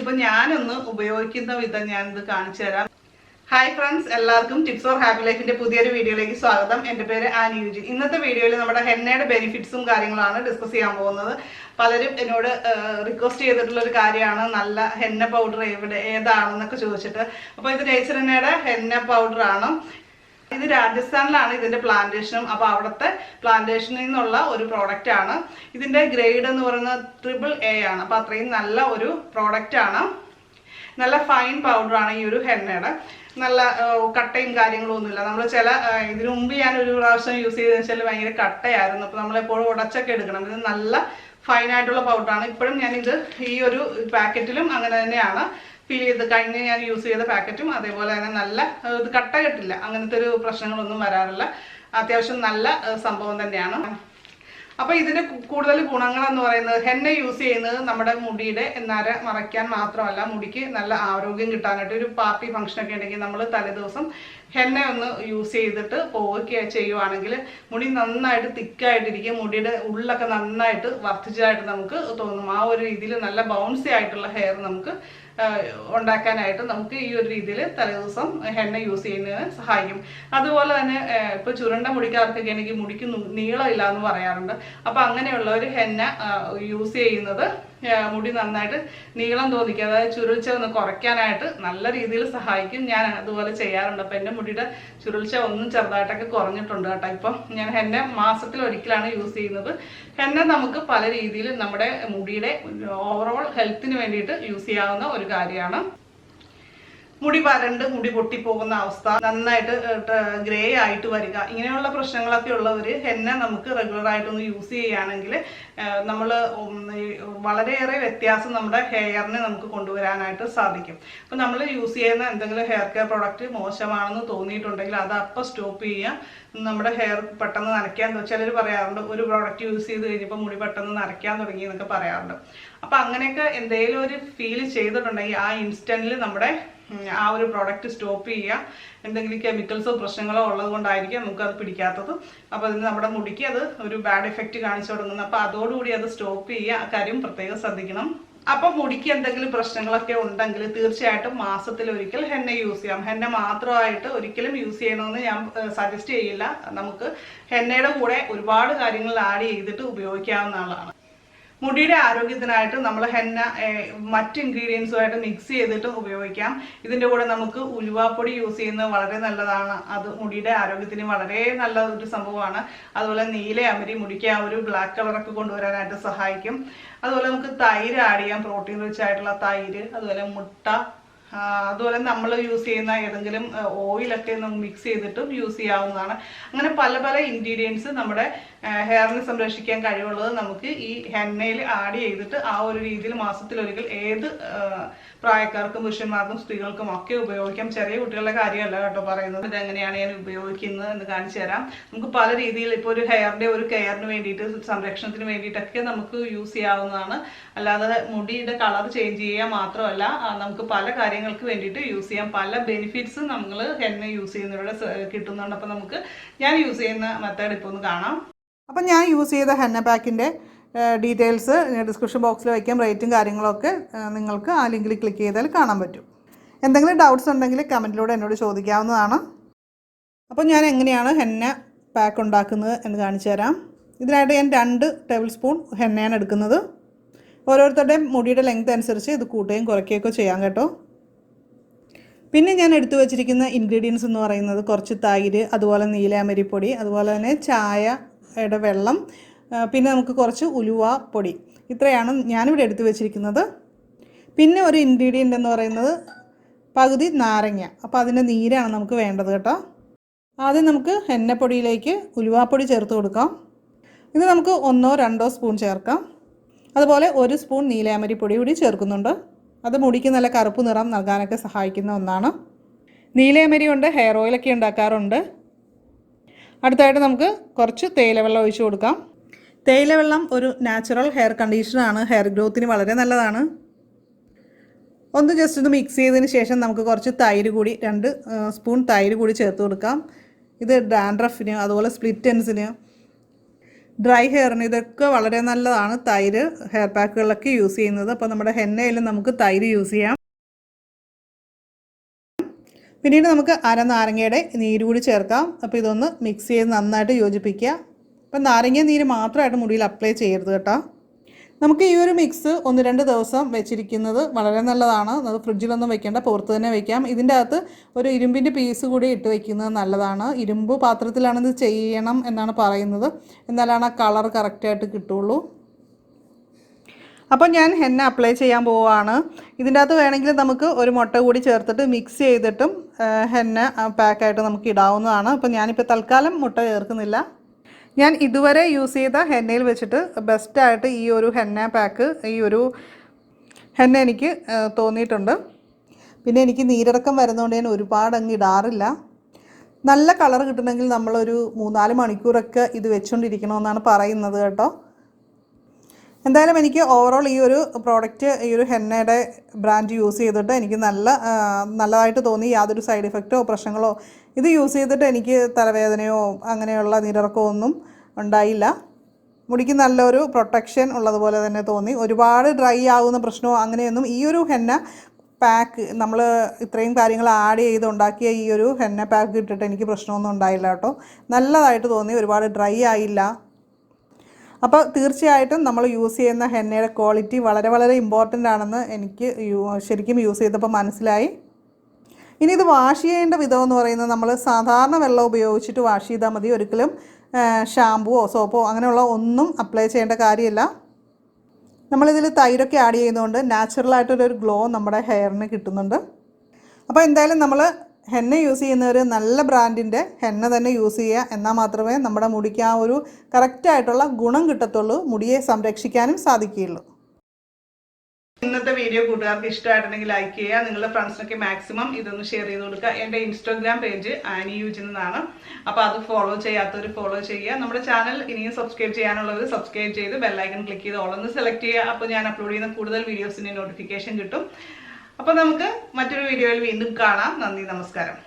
ഇതിപ്പോൾ ഞാനൊന്ന് ഉപയോഗിക്കുന്ന വിധം ഞാനിത് കാണിച്ചു തരാം. ഹായ് ഫ്രണ്ട്സ്, എല്ലാവർക്കും ടിപ്സ് ഫോർ ഹാപ്പി ലൈഫിന്റെ പുതിയൊരു വീഡിയോയിലേക്ക് സ്വാഗതം. എൻ്റെ പേര് ആനി യുജി. ഇന്നത്തെ വീഡിയോയിൽ നമ്മുടെ ഹെന്നയുടെ ബെനിഫിറ്റ്സും കാര്യങ്ങളാണ് ഡിസ്കസ് ചെയ്യാൻ പോകുന്നത്. പലരും എന്നോട് റിക്വസ്റ്റ് ചെയ്തിട്ടുള്ള ഒരു കാര്യമാണ് നല്ല ഹെന്ന പൗഡർ ഏതാണെന്നൊക്കെ ചോദിച്ചിട്ട്. അപ്പോൾ ഇത് നേച്ചർ ഹെന്നയുടെ ഹെന്ന പൗഡറാണ്. ഇത് രാജസ്ഥാനിലാണ് ഇതിന്റെ പ്ലാന്റേഷനും. അപ്പോൾ അവിടുത്തെ പ്ലാന്റേഷനിൽ നിന്നുള്ള ഒരു പ്രോഡക്റ്റ് ആണ്. ഇതിന്റെ ഗ്രേഡ് എന്ന് പറയുന്നത് AAA ആണ്. അപ്പോൾ അത്രയും നല്ല ഒരു പ്രോഡക്റ്റ് ആണ്. നല്ല ഫൈൻ പൗഡറാണ് ഈ ഒരു ഹെന്നയുടെ. നല്ല കട്ടയും കാര്യങ്ങളും ഒന്നുമില്ല. നമ്മൾ ഇതിനു മുമ്പ് ഞാൻ ഒരു പ്രാവശ്യം യൂസ് ചെയ്തതെന്ന് വെച്ചാൽ ഭയങ്കര കട്ടയായിരുന്നു. അപ്പോൾ നമ്മളെപ്പോഴും ഉടച്ചൊക്കെ എടുക്കണം. ഇത് നല്ല ഫൈനായിട്ടുള്ള പൗഡറാണ്. ഇപ്പോഴും ഞാനിത് ഈ ഒരു പാക്കറ്റിലും അങ്ങനെ തന്നെയാണ് ഫീൽ ചെയ്ത്. കഴിഞ്ഞ് ഞാൻ യൂസ് ചെയ്ത പാക്കറ്റും അതേപോലെ തന്നെ നല്ല ഇത് കട്ട കെട്ടില്ല, അങ്ങനത്തെ ഒരു പ്രശ്നങ്ങളൊന്നും വരാറില്ല. അത്യാവശ്യം നല്ല സംഭവം തന്നെയാണ്. അപ്പോൾ ഇതിന്റെ കൂടുതൽ ഗുണങ്ങളെന്ന് പറയുന്നത്, ഹെന്ന യൂസ് ചെയ്യുന്നത് നമ്മുടെ മുടിയുടെ നര മറയ്ക്കാൻ മാത്രമല്ല, മുടിക്ക് നല്ല ആരോഗ്യം കിട്ടാനായിട്ട്. ഒരു പാർട്ടി ഫംഗ്ഷനൊക്കെ ഉണ്ടെങ്കിൽ നമ്മൾ തലേദിവസം ഹെന്ന ഒന്ന് യൂസ് ചെയ്തിട്ട് പോവുക ചെയ്യുവാണെങ്കിൽ മുടി നന്നായിട്ട് തിക്കായിട്ടിരിക്കും. മുടിയുടെ ഉള്ളൊക്കെ നന്നായിട്ട് വർദ്ധിച്ചതായിട്ട് നമുക്ക് തോന്നും. ആ ഒരു രീതിയിൽ നല്ല ബൗൺസി ആയിട്ടുള്ള ഹെയർ നമുക്ക് ഉണ്ടാക്കാനായിട്ട് നമുക്ക് ഈ ഒരു രീതിയിൽ തലേദിവസം ഹെന്ന യൂസ് ചെയ്യുന്നതിന് സഹായിക്കും. അതുപോലെ തന്നെ ഇപ്പോൾ ചുരുണ്ട മുടിക്കാർക്കൊക്കെ ആണെങ്കിൽ മുടിക്ക് നീളമില്ല എന്ന് പറയാറുണ്ട്. അപ്പോൾ അങ്ങനെയുള്ളവർ ഹെന്ന യൂസ് ചെയ്യുന്നത് മുടി നന്നായിട്ട് നീളം തോന്നിക്കുക, അതായത് ചുരുൾച്ച ഒന്ന് കുറയ്ക്കാനായിട്ട് നല്ല രീതിയിൽ സഹായിക്കും. ഞാൻ അതുപോലെ ചെയ്യാറുണ്ട്. അപ്പോൾ എൻ്റെ മുടിയുടെ ചുരുൾച്ച ഒന്നും ചെറുതായിട്ടൊക്കെ കുറഞ്ഞിട്ടുണ്ട് കേട്ടോ. ഇപ്പം ഞാൻ ഹെന്ന മാസത്തിൽ ഒരിക്കലാണ് യൂസ് ചെയ്യുന്നത്. ഹെന്ന നമുക്ക് പല രീതിയിൽ നമ്മുടെ മുടിയുടെ ഓവറോൾ ഹെൽത്തിന് വേണ്ടിയിട്ട് യൂസ് ചെയ്യാവുന്ന ഒരു കാര്യമാണ്. മുടി വരണ്ട് മുടി പൊട്ടിപ്പോകുന്ന അവസ്ഥ, നന്നായിട്ട് ഗ്രേ ആയിട്ട് വരിക, ഇങ്ങനെയുള്ള പ്രശ്നങ്ങളൊക്കെ ഉള്ളവർ ഹെന്ന നമുക്ക് റെഗുലറായിട്ടൊന്ന് യൂസ് ചെയ്യുകയാണെങ്കിൽ നമ്മൾ വളരെയേറെ വ്യത്യാസം നമ്മുടെ ഹെയറിനെ നമുക്ക് കൊണ്ടുവരാനായിട്ട് സാധിക്കും. അപ്പോൾ നമ്മൾ യൂസ് ചെയ്യുന്ന എന്തെങ്കിലും ഹെയർ കെയർ പ്രോഡക്റ്റ് മോശമാണെന്ന് തോന്നിയിട്ടുണ്ടെങ്കിൽ അത് അപ്പോൾ സ്റ്റോപ്പ് ചെയ്യുക. നമ്മുടെ ഹെയർ പെട്ടെന്ന് നനയ്ക്കാൻ, ചിലർ പറയാറുണ്ട് ഒരു പ്രോഡക്റ്റ് യൂസ് ചെയ്ത് കഴിഞ്ഞപ്പോൾ മുടി പെട്ടെന്ന് നനയ്ക്കാൻ തുടങ്ങി എന്നൊക്കെ പറയാറുണ്ട്. അപ്പോൾ അങ്ങനെയൊക്കെ എന്തെങ്കിലും ഒരു ഫീൽ ചെയ്തിട്ടുണ്ടെങ്കിൽ ആ ഇൻസ്റ്റന്റിൽ നമ്മുടെ ആ ഒരു പ്രോഡക്റ്റ് സ്റ്റോപ്പ് ചെയ്യുക. എന്തെങ്കിലും കെമിക്കൽസോ പ്രശ്നങ്ങളോ ഉള്ളത് കൊണ്ടായിരിക്കും നമുക്കത് പിടിക്കാത്തത്. അപ്പോൾ അതിന് നമ്മുടെ മുടിക്ക് അത് ഒരു ബാഡ് എഫക്റ്റ് കാണിച്ചു തുടങ്ങുന്നത്. അപ്പോൾ അതോടുകൂടി അത് സ്റ്റോപ്പ് ചെയ്യുക. ആ കാര്യം പ്രത്യേകം ശ്രദ്ധിക്കണം. അപ്പം മുടിക്ക് എന്തെങ്കിലും പ്രശ്നങ്ങളൊക്കെ ഉണ്ടെങ്കിൽ തീർച്ചയായിട്ടും മാസത്തിലൊരിക്കൽ ഹെന്ന യൂസ് ചെയ്യാം. ഹെന്ന മാത്രമായിട്ട് ഒരിക്കലും യൂസ് ചെയ്യണമെന്ന് ഞാൻ സജസ്റ്റ് ചെയ്യില്ല. നമുക്ക് ഹെന്നയുടെ കൂടെ ഒരുപാട് കാര്യങ്ങൾ ആഡ് ചെയ്തിട്ട് ഉപയോഗിക്കാവുന്നതാണ്. മുടിയുടെ ആരോഗ്യത്തിനായിട്ട് നമ്മൾ ഹെന്ന മറ്റ് ഇൻഗ്രീഡിയൻസുമായിട്ട് മിക്സ് ചെയ്തിട്ട് ഉപയോഗിക്കാം. ഇതിൻ്റെ കൂടെ നമുക്ക് ഉലുവാപ്പൊടി യൂസ് ചെയ്യുന്നത് വളരെ നല്ലതാണ്. അത് മുടിയുടെ ആരോഗ്യത്തിന് വളരെ നല്ല ഒരു സംഭവമാണ്. അതുപോലെ നീല അമരി മുടിക്ക് ആ ഒരു ബ്ലാക്ക് കളറൊക്കെ കൊണ്ടുവരാനായിട്ട് സഹായിക്കും. അതുപോലെ നമുക്ക് തൈര് ആഡ് ചെയ്യാം, പ്രോട്ടീൻ റിച്ച് ആയിട്ടുള്ള തൈര്. അതുപോലെ മുട്ട, അതുപോലെ നമ്മൾ യൂസ് ചെയ്യുന്ന ഏതെങ്കിലും ഓയിലൊക്കെ നമുക്ക് മിക്സ് ചെയ്തിട്ടും യൂസ് ചെയ്യാവുന്നതാണ്. അങ്ങനെ പല പല ഇൻഗ്രീഡിയൻസ് നമ്മുടെ ഹെയറിനെ സംരക്ഷിക്കാൻ കഴിവുള്ളത് നമുക്ക് ഈ ഹെന്നയിൽ ആഡ് ചെയ്തിട്ട് ആ ഒരു രീതിയിൽ മാസത്തിലൊരിക്കൽ ഏത് പ്രായക്കാർക്കും പുരുഷന്മാർക്കും സ്ത്രീകൾക്കും ഒക്കെ ഉപയോഗിക്കാം. ചെറിയ കുട്ടികളുടെ കാര്യമല്ല കേട്ടോ പറയുന്നത്. ഇതെങ്ങനെയാണ് ഞാൻ ഉപയോഗിക്കുന്നത് എന്ന് കാണിച്ചു തരാം. നമുക്ക് പല രീതിയിൽ ഇപ്പോൾ ഒരു ഹെയറിൻ്റെ ഒരു കെയറിന് വേണ്ടിയിട്ട്, സംരക്ഷണത്തിന് വേണ്ടിയിട്ടൊക്കെ നമുക്ക് യൂസ് ചെയ്യാവുന്നതാണ്. അല്ലാതെ മുടിയുടെ കളർ ചേഞ്ച് ചെയ്യുക മാത്രമല്ല, നമുക്ക് പല കാര്യങ്ങൾക്ക് വേണ്ടിയിട്ട് യൂസ് ചെയ്യാം. പല ബെനിഫിറ്റ്സ് നമ്മൾ ഹെന്ന യൂസ് ചെയ്യുന്നതിലൂടെ കിട്ടുന്നുണ്ട്. അപ്പോൾ നമുക്ക് ഞാൻ യൂസ് ചെയ്യുന്ന മെത്തേഡ് ഇപ്പോൾ ഒന്ന് കാണാം. അപ്പം ഞാൻ യൂസ് ചെയ്ത ഹെന്ന പാക്കിൻ്റെ ഡീറ്റെയിൽസ് ഡിസ്ക്രിപ്ഷൻ ബോക്സിൽ വയ്ക്കാം. റേറ്റും കാര്യങ്ങളൊക്കെ നിങ്ങൾക്ക് ആ ലിങ്കിൽ ക്ലിക്ക് ചെയ്താൽ കാണാൻ പറ്റും. എന്തെങ്കിലും ഡൗട്ട്സ് ഉണ്ടെങ്കിൽ കമൻറ്റിലൂടെ എന്നോട് ചോദിക്കാവുന്നതാണ്. അപ്പോൾ ഞാൻ എങ്ങനെയാണ് ഹെന്ന പാക്ക് ഉണ്ടാക്കുന്നത് എന്ന് കാണിച്ചു തരാം. ഇതിനായിട്ട് ഞാൻ 2 ടേബിൾ സ്പൂൺ ഹെന്നയാണ് എടുക്കുന്നത്. ഓരോരുത്തരുടെയും മുടിയുടെ ലെങ്ത് അനുസരിച്ച് ഇത് കൂട്ടുകയും കുറയ്ക്കുകയൊക്കെ ചെയ്യാം കേട്ടോ. പിന്നെ ഞാൻ എടുത്തു വച്ചിരിക്കുന്ന ഇൻഗ്രീഡിയൻസ് എന്ന് പറയുന്നത് കുറച്ച് തൈര്, അതുപോലെ നീലാമരിപ്പൊടി, അതുപോലെ തന്നെ ചായയുടെ വെള്ളം, പിന്നെ നമുക്ക് കുറച്ച് ഉലുവ പൊടി. ഇത്രയാണ് ഞാനിവിടെ എടുത്തു വെച്ചിരിക്കുന്നത്. പിന്നെ ഒരു ഇൻഗ്രീഡിയൻ്റ് എന്ന് പറയുന്നത് പകുതി നാരങ്ങ. അപ്പോൾ അതിൻ്റെ നീരാണ് നമുക്ക് വേണ്ടത് കേട്ടോ. ആദ്യം നമുക്ക് ഹെന്നപ്പൊടിയിലേക്ക് ഉലുവാപ്പൊടി ചേർത്ത് കൊടുക്കാം. ഇത് നമുക്ക് 1-2 സ്പൂൺ ചേർക്കാം. അതുപോലെ 1 സ്പൂൺ നീലാമരിപ്പൊടി കൂടി ചേർക്കുന്നുണ്ട്. അത് മുടിക്ക് നല്ല കറുപ്പ് നിറം നൽകാനൊക്കെ സഹായിക്കുന്ന ഒന്നാണ്. നീലയമരി കൊണ്ട് ഹെയർ ഓയിലൊക്കെ ഉണ്ടാക്കാറുണ്ട്. അടുത്തായിട്ട് നമുക്ക് കുറച്ച് തേയിലവെള്ളം ഒഴിച്ചു കൊടുക്കാം. തേയിലവെള്ളം ഒരു നാച്ചുറൽ ഹെയർ കണ്ടീഷണറാണ്. ഹെയർ ഗ്രോത്തിന് വളരെ നല്ലതാണ്. ഒന്ന് ജസ്റ്റ് ഒന്ന് മിക്സ് ചെയ്തതിന് ശേഷം നമുക്ക് കുറച്ച് തൈര് കൂടി 2 സ്പൂൺ തൈര് കൂടി ചേർത്ത് കൊടുക്കാം. ഇത് ഡാൻഡ്രഫിന് അതുപോലെ സ്പ്ലിറ്റ് എൻസിന് ഡ്രൈ ഹെയറിന് ഇതൊക്കെ വളരെ നല്ലതാണ് തൈര് ഹെയർ പാക്കുകളിലൊക്കെ യൂസ് ചെയ്യുന്നത്. അപ്പോൾ നമ്മുടെ ഹെന്നയിലും നമുക്ക് തൈര് യൂസ് ചെയ്യാം. പിന്നീട് നമുക്ക് നാരങ്ങയുടെ നീര് കൂടി ചേർക്കാം. അപ്പോൾ ഇതൊന്ന് മിക്സ് ചെയ്ത് നന്നായിട്ട് യോജിപ്പിക്കുക. അപ്പം നാരങ്ങ നീര് മാത്രമായിട്ട് മുടിയിൽ അപ്ലൈ ചെയ്യരുത് കേട്ടോ. നമുക്ക് ഈ ഒരു മിക്സ് 1-2 ദിവസം വെച്ചിരിക്കുന്നത് വളരെ നല്ലതാണ്. അത് ഫ്രിഡ്ജിലൊന്നും വെക്കേണ്ട, പുറത്ത് തന്നെ വെക്കാം. ഇതിൻ്റെ അകത്ത് ഒരു ഇരുമ്പിൻ്റെ പീസ് കൂടി ഇട്ട് വെക്കുന്നത് നല്ലതാണ്. ഇരുമ്പ് പാത്രത്തിലാണ് ഇത് ചെയ്യണം എന്നാണ് പറയുന്നത്. എന്നാലാണ് ആ കളർ കറക്റ്റായിട്ട് കിട്ടുള്ളൂ. അപ്പോൾ ഞാൻ ഹെന്ന അപ്ലൈ ചെയ്യാൻ പോവുകയാണ്. ഇതിൻ്റെ അകത്ത് വേണമെങ്കിൽ നമുക്ക് ഒരു മുട്ട കൂടി ചേർത്തിട്ട് മിക്സ് ചെയ്തിട്ടും ഹെന്ന പാക്കായിട്ട് നമുക്ക് ഇടാവുന്നതാണ്. അപ്പോൾ ഞാനിപ്പോൾ തൽക്കാലം മുട്ട ചേർക്കുന്നില്ല. ഞാൻ ഇതുവരെ യൂസ് ചെയ്ത ഹെന്നയിൽ വെച്ചിട്ട് ബെസ്റ്റായിട്ട് ഈ ഒരു ഹെന്ന പാക്ക്, ഈ ഒരു ഹെന്ന എനിക്ക് തോന്നിയിട്ടുണ്ട്. പിന്നെ എനിക്ക് നീരിറക്കം വരുന്നതുകൊണ്ട് ഞാൻ ഒരുപാട് അങ്ങ് ഇടാറില്ല. നല്ല കളർ കിട്ടണമെങ്കിൽ നമ്മളൊരു 3-4 മണിക്കൂറൊക്കെ ഇത് വെച്ചുകൊണ്ടിരിക്കണമെന്നാണ് പറയുന്നത് കേട്ടോ. എന്തായാലും എനിക്ക് ഓവറോൾ ഈ ഒരു പ്രോഡക്റ്റ്, ഈ ഒരു ഹെന്നയുടെ ബ്രാൻഡ് യൂസ് ചെയ്തിട്ട് എനിക്ക് നല്ലതായിട്ട് തോന്നി. യാതൊരു സൈഡ് ഇഫക്റ്റോ പ്രശ്നങ്ങളോ ഇത് യൂസ് ചെയ്തിട്ട് എനിക്ക് തലവേദനയോ അങ്ങനെയുള്ള നീരിറക്കമോ ഒന്നും ഉണ്ടായില്ല. മുടിക്ക് നല്ലൊരു പ്രൊട്ടക്ഷൻ ഉള്ളതുപോലെ തന്നെ തോന്നി. ഒരുപാട് ഡ്രൈ ആകുന്ന പ്രശ്നമോ അങ്ങനെയൊന്നും ഈ ഒരു ഹെന്ന പാക്ക്, നമ്മൾ ഇത്രയും കാര്യങ്ങൾ ആഡ് ചെയ്ത് ഉണ്ടാക്കിയ ഈ ഒരു ഹെന്ന പാക്ക് ഇട്ടിട്ട് എനിക്ക് പ്രശ്നമൊന്നും ഉണ്ടായില്ല കേട്ടോ. നല്ലതായിട്ട് തോന്നി, ഒരുപാട് ഡ്രൈ ആയില്ല. അപ്പോൾ തീർച്ചയായിട്ടും നമ്മൾ യൂസ് ചെയ്യുന്ന ഹെന്നയുടെ ക്വാളിറ്റി വളരെ വളരെ ഇമ്പോർട്ടൻ്റ് ആണെന്ന് എനിക്ക് ശരിക്കും യൂസ് ചെയ്തപ്പോൾ മനസ്സിലായി. ഇനി ഇത് വാഷ് ചെയ്യേണ്ട വിധം എന്ന് പറയുന്നത്, നമ്മൾ സാധാരണ വെള്ളം ഉപയോഗിച്ചിട്ട് വാഷ് ചെയ്താൽ മതി. ഒരിക്കലും ഷാമ്പുവോ സോപ്പോ അങ്ങനെയുള്ള ഒന്നും അപ്ലൈ ചെയ്യേണ്ട കാര്യമില്ല. നമ്മളിതിൽ തൈരൊക്കെ ആഡ് ചെയ്യുന്നതുകൊണ്ട് നാച്ചുറലായിട്ടൊരു ഗ്ലോ നമ്മുടെ ഹെയറിന് കിട്ടുന്നുണ്ട്. അപ്പോൾ എന്തായാലും നമ്മൾ ഹെന്ന യൂസ് ചെയ്യുന്നവർ നല്ല ബ്രാൻഡിൻ്റെ ഹെന്ന തന്നെ യൂസ് ചെയ്യുക. എന്നാൽ മാത്രമേ നമ്മുടെ മുടിക്ക് ആ ഒരു കറക്റ്റായിട്ടുള്ള ഗുണം കിട്ടത്തുള്ളൂ, മുടിയെ സംരക്ഷിക്കാനും സാധിക്കുകയുള്ളൂ. ഇന്നത്തെ വീഡിയോ കൂട്ടുകാർക്ക് ഇഷ്ടമായിട്ടുണ്ടെങ്കിൽ ലൈക്ക് ചെയ്യുക. നിങ്ങളുടെ ഫ്രണ്ട്സിനൊക്കെ മാക്സിമം ഇതൊന്ന് ഷെയർ ചെയ്ത് കൊടുക്കുക. എൻ്റെ ഇൻസ്റ്റാഗ്രാം പേജ് ആനി യൂജിൻ എന്നാണ്. അപ്പോൾ അത് ഫോളോ ചെയ്യാത്തവർ ഫോളോ ചെയ്യുക. നമ്മുടെ ചാനൽ ഇനിയും സബ്സ്ക്രൈബ് ചെയ്യാനുള്ളവർ സബ്സ്ക്രൈബ് ചെയ്ത് ബെല്ലൈക്കൺ ക്ലിക്ക് ചെയ്ത് ഓളൊന്ന് സെലക്ട് ചെയ്യുക. അപ്പോൾ ഞാൻ അപ്ലോഡ് ചെയ്യുന്ന കൂടുതൽ വീഡിയോസിൻ്റെ നോട്ടിഫിക്കേഷൻ കിട്ടും. അപ്പോൾ നമുക്ക് മറ്റൊരു വീഡിയോയിൽ വീണ്ടും കാണാം. നന്ദി, നമസ്കാരം.